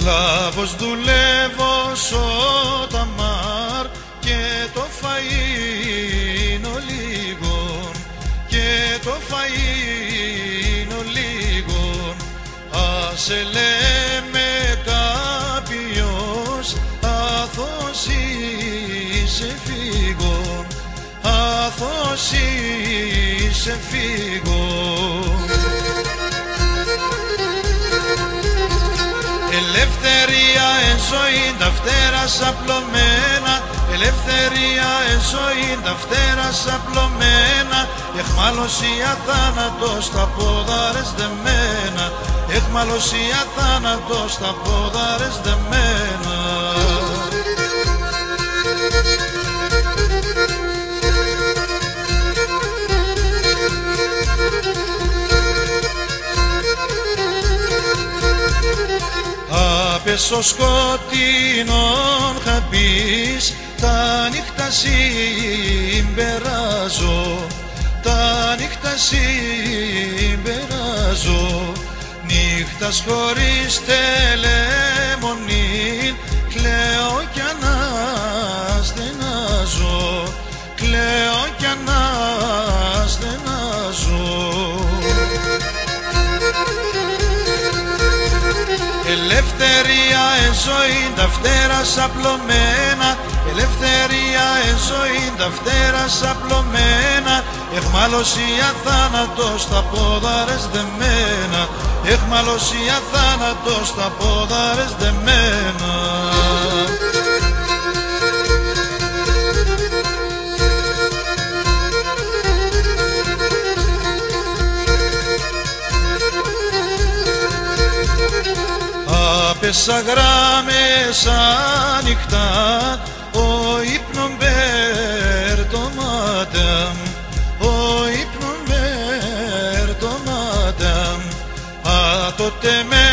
Σκλάβος δουλεύω σώτα μάρ και το φαΐ είναι λίγο, και το φαΐ είναι λίγο. Άσε λέμε κάποιος αθώος είσαι φύγω, αθώος είσαι φύγω. Ελευθερία εν ζωή τα φτερά απλωμένα, ελευθερία εν ζωή τα φτερά απλωμένα. Εχμαλωσία θάνατος τα πόδαρες δεμένα, εχμαλωσία θάνατος τα πόδαρες δεμένα. Απέσω σκοτεινών χαμπής, τα νύχτα συμπεράζω, τα νύχτα συμπεράζω. Νύχτας χωρίς τελεμονή, κλαίω κι αναστενάζω, κλαίω κι αναστενάζω. Ελευθερία εν ζωή τα φτερά απλωμένα, ελευθερία εν ζωή τα φτερά απλωμένα. Εχμαλωσία θάνατος τα πόδαρες δεμένα, εχμαλωσία θάνατος τα πόδαρες δεμένα. Άπεσα γράμμες ανοιχτά, ο ύπνον μπέρ το μάταμ, ο ύπνον μπέρ το μάταμ. Α τότε με